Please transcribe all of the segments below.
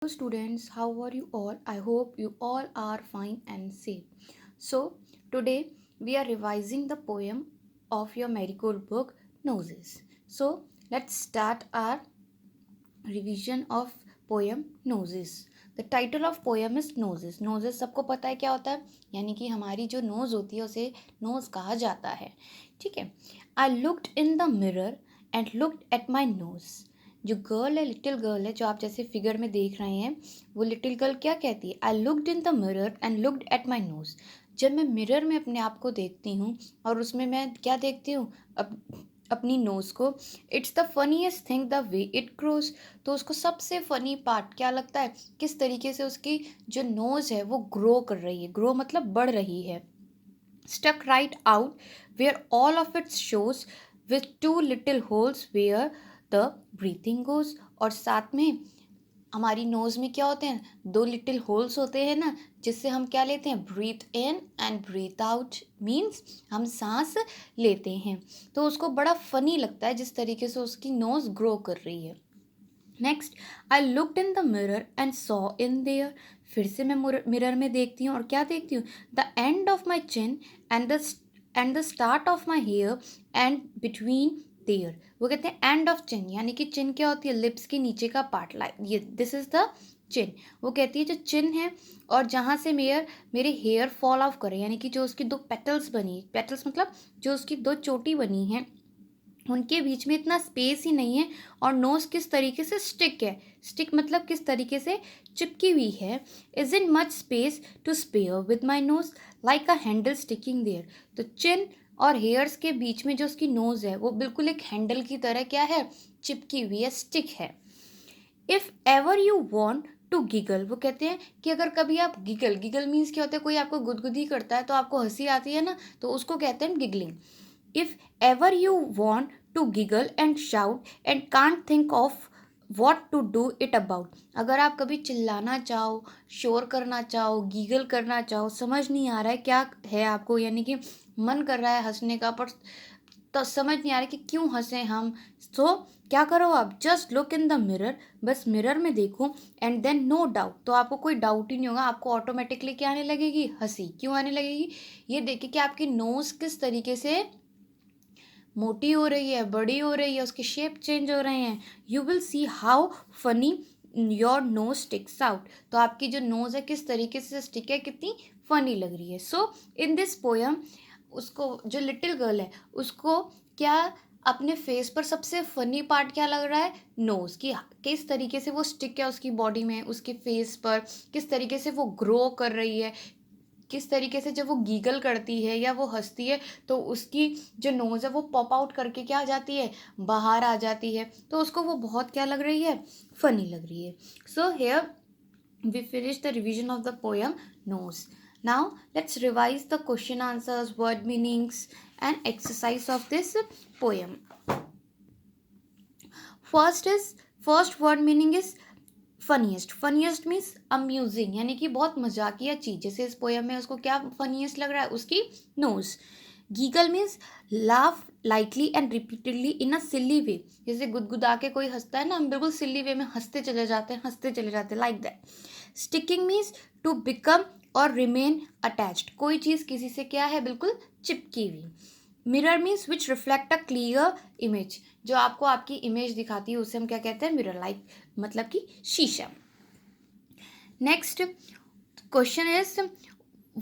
Hello students, how are you all? I hope you all are fine and safe. So, today we are revising the poem of your Marigold book, Noses. So, let's start our revision of poem Noses. The title of poem is Noses. Noses सबको पता है क्या होता है, यानी कि हमारी जो नोज होती है उसे नोज कहा जाता है. ठीक है. I looked in the mirror and looked at my nose. जो गर्ल है, लिटिल गर्ल है, जो आप जैसे फिगर में देख रहे हैं, वो लिटिल गर्ल क्या कहती है? I looked in the mirror and looked at my nose. जब मैं मिरर में अपने आप को देखती हूँ और उसमें मैं क्या देखती हूँ? अपनी नोज को. It's the funniest thing the way it grows. तो उसको सबसे फनी पार्ट क्या लगता है? किस तरीके से उसकी जो नोज है वो ग्रो कर रही है. ग्रो मतलब बढ़ रही है. Stuck right out where all of it shows with two little holes where the breathing goes. और साथ में हमारी नोज में क्या होते हैं? दो लिटिल होल्स होते हैं ना, जिससे हम क्या लेते हैं? Breathe in and breathe out. Means हम सांस लेते हैं. तो उसको बड़ा फनी लगता है जिस तरीके से उसकी नोज ग्रो कर रही है. Next, I looked in the mirror and saw in their. फिर से मैं मिरर में देखती हूँ और क्या देखती हूँ? The end of my chin and the start of my hair and between there. वो कहते हैं एंड ऑफ चिन, यानी कि चिन क्या होती है? लिप्स के नीचे का पार्ट. लाइक ये दिस इज द चिन. वो कहती है जो चिन है और जहाँ से मेरे हेयर फॉल ऑफ करे, यानी कि जो उसकी दो पेटल्स बनी, पेटल्स मतलब जो उसकी दो चोटी बनी है, उनके बीच में इतना स्पेस ही नहीं है. और नोज किस तरीके से स्टिक है? स्टिक मतलब किस तरीके से चिपकी हुई है. Is in much space to spare with my nose like a handle sticking there. तो चिन और हेयर्स के बीच में जो उसकी नोज है वो बिल्कुल एक हैंडल की तरह क्या है? चिपकी हुई है, स्टिक है. If ever you want to giggle. वो कहते हैं कि अगर कभी आप गिगल, गिगल मीन्स क्या होता है? कोई आपको गुदगुदी करता है तो आपको हंसी आती है ना, तो उसको कहते हैं giggling. If ever you want to giggle and shout and can't think of what to do it about. अगर आप कभी चिल्लाना चाहो, शोर करना चाहो, गीगल करना चाहो, समझ नहीं आ रहा है क्या है आपको, यानी कि मन कर रहा है हंसने का पर तो समझ नहीं आ रहा है कि क्यों हंसे हम. तो क्या करो आप? Just look in the mirror. बस मिरर में देखो एंड देन नो डाउट. तो आपको कोई डाउट ही नहीं होगा, आपको ऑटोमेटिकली क्या आने लगेगी? हंसी. क्यों आने लगेगी? ये देखिए कि आपकी नोज किस तरीके से मोटी हो रही है, बड़ी हो रही है, उसके शेप चेंज हो रहे हैं. You will see how funny your nose sticks out. तो आपकी जो नोज है किस तरीके से स्टिक है, कितनी फनी लग रही है. सो इन दिस पोयम उसको, जो लिटिल गर्ल है, उसको क्या अपने फेस पर सबसे फनी पार्ट क्या लग रहा है? नोज की. किस तरीके से वो स्टिक है उसकी बॉडी में, उसके फेस पर किस तरीके से वो ग्रो कर रही है, किस तरीके से जब वो गीगल करती है या वो हंसती है तो उसकी जो नोज़ है वो पॉप आउट करके क्या आ जाती है? बाहर आ जाती है. तो उसको वो बहुत क्या लग रही है? फनी लग रही है. So here we finish the revision of the poem Nose. Now let's revise the question answers, word meanings and exercise of this poem. First word meaning is funniest. Funniest means amusing, यानी कि बहुत मजाकिया चीज. जैसे इस poem में उसको क्या फनीएस्ट लग रहा है? उसकी nose. Giggle means laugh lightly and repeatedly in a silly way. जैसे गुदगुदा के कोई हंसता है ना, हम बिल्कुल सिली वे में हंसते चले जाते हैं, हंसते चले जाते हैं, like that. Sticking means to become और रिमेन अटैच्ड. कोई चीज़ किसी से क्या है? बिल्कुल चिपकी हुई. Mirror means which reflect a clear image. जो आपको आपकी इमेज दिखाती है उसे हम क्या कहते हैं? मिरर. लाइक मतलब कि शीशा. Next question is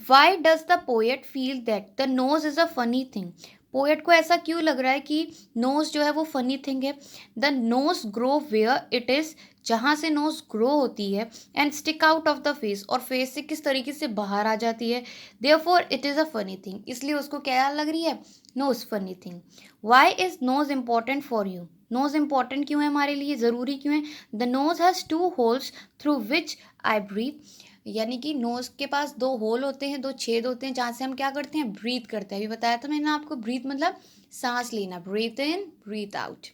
why does the poet feel that the nose is a funny thing. Poet को ऐसा क्यों लग रहा है कि नोज जो है वो फनी थिंग है? The nose grow where it is. जहाँ से नोज ग्रो होती है and stick out of the face, और फेस से किस तरीके से बाहर आ जाती है. Therefore it is a funny thing. इसलिए उसको क्या लग रही है? Nose funny thing. Why is nose important for you. Nose important क्यों है हमारे लिए? ज़रूरी क्यों है? The nose has two holes through which I breathe. यानी कि नोज के पास दो होल होते हैं, दो छेद होते हैं, जहाँ से हम क्या करते हैं? ब्रीथ करते हैं. अभी बताया था मैंने आपको, ब्रीथ मतलब सांस लेना. Breathe in breathe out.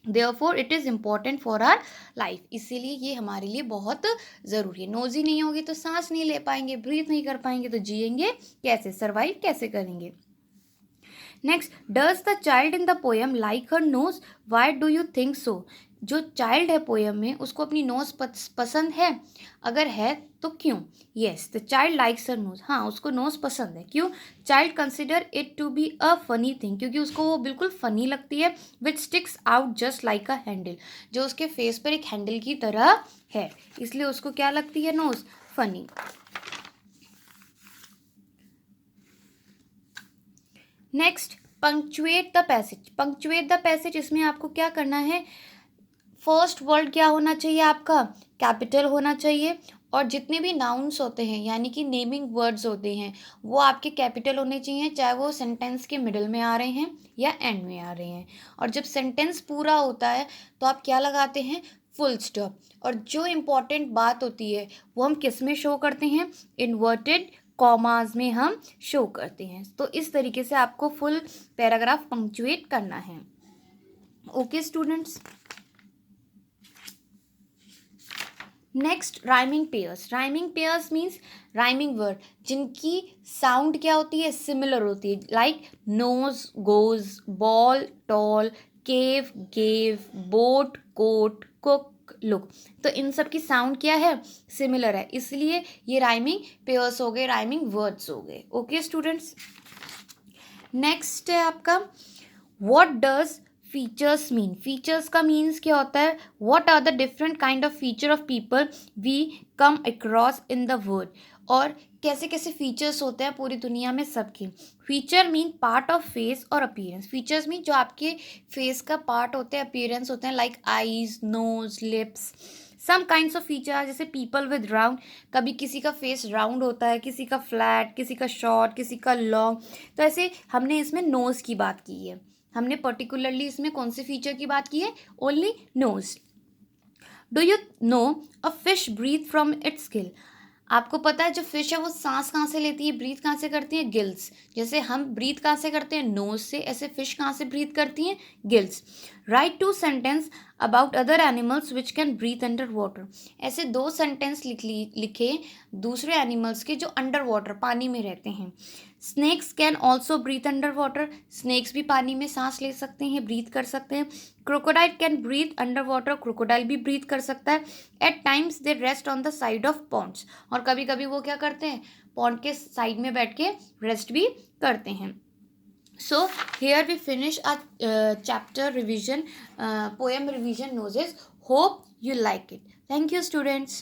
Therefore it is important for our life. इसीलिए ये हमारे लिए बहुत ज़रूरी है. नोज ही नहीं होगी तो सांस नहीं ले पाएंगे, ब्रीथ नहीं कर पाएंगे तो जिएंगे कैसे? सर्वाइव कैसे करेंगे? Next, does the child in the poem like her nose, why do you think so? जो चाइल्ड है पोएम में उसको अपनी नोज पसंद है, अगर है तो क्यों? Yes, the child likes her nose, हाँ उसको नोज पसंद है। क्यों? Child consider it to be a funny thing, क्योंकि उसको वो बिल्कुल फनी लगती है। Which sticks out just like a handle, जो उसके फेस पर एक हैंडल की तरह है, इसलिए उसको क्या लगती है nose? Funny. Next, punctuate the passage. Punctuate the passage, इसमें आपको क्या करना है? फर्स्ट वर्ड क्या होना चाहिए आपका? कैपिटल होना चाहिए, और जितने भी नाउन्स होते हैं यानी कि नेमिंग वर्ड्स होते हैं वो आपके कैपिटल होने चाहिए, चाहे वो सेंटेंस के मिडल में आ रहे हैं या एंड में आ रहे हैं। और जब सेंटेंस पूरा होता है तो आप क्या लगाते हैं? Full stop. और जो इम्पोर्टेंट बात होती है वो हम किस में शो करते हैं? इन्वर्टेड कॉमास में हम शो करते हैं। तो इस तरीके से आपको फुल पैराग्राफ पंक्चुएट करना है। Okay students. Next, rhyming pairs. Rhyming pairs means rhyming word जिनकी साउंड क्या होती है? सिमिलर होती है, like nose goes, ball tall, cave gave, boat coat, cook look. तो इन सब की साउंड क्या है? सिमिलर है, इसलिए ये राइमिंग पेयर्स हो गए, राइमिंग वर्ड्स हो गए। Okay students. नेक्स्ट है आपका, what does features mean. Features का मीन्स क्या होता है? What are the different kind of feature of people we come across in the world. और कैसे कैसे फीचर्स होते हैं पूरी दुनिया में सबके। Feature mean part of face और अपीयरेंस। फीचर्स मीन जो आपके फेस का पार्ट होते हैं, अपीयरेंस होते हैं, like eyes, nose, lips. Some kinds of feature जैसे पीपल विद राउंड, कभी किसी का फेस राउंड होता है, किसी का फ्लैट, किसी का शॉर्ट, किसी का लॉन्ग। तो ऐसे हमने इसमें नोज़ की बात की है, हमने पर्टिकुलरली इसमें कौन से फीचर की बात की है? Only nose. Do you know a fish breathe from its gill. आपको पता है जो फिश है वो सांस कहाँ से लेती है, ब्रीथ कहाँ से करती है? गिल्स। जैसे हम ब्रीथ कहाँ से करते हैं? नोज से, ऐसे फिश कहाँ से ब्रीथ करती हैं? Gills. Right 2 sentence about other animals which can breathe under water. ऐसे 2 सेंटेंस लिखे दूसरे एनिमल्स के जो अंडर वाटर, पानी में रहते हैं। Snakes can also breathe under water. Snakes भी पानी में सांस ले सकते हैं, ब्रीथ कर सकते हैं। Crocodile can breathe under water. Crocodile भी ब्रीथ कर सकता है। At times they rest on the side of ponds. और कभी कभी वो क्या करते हैं? पॉन्ड के साइड में बैठ के रेस्ट भी करते हैं। So here we finish our chapter revision, poem revision noses. Hope you like it. Thank you students.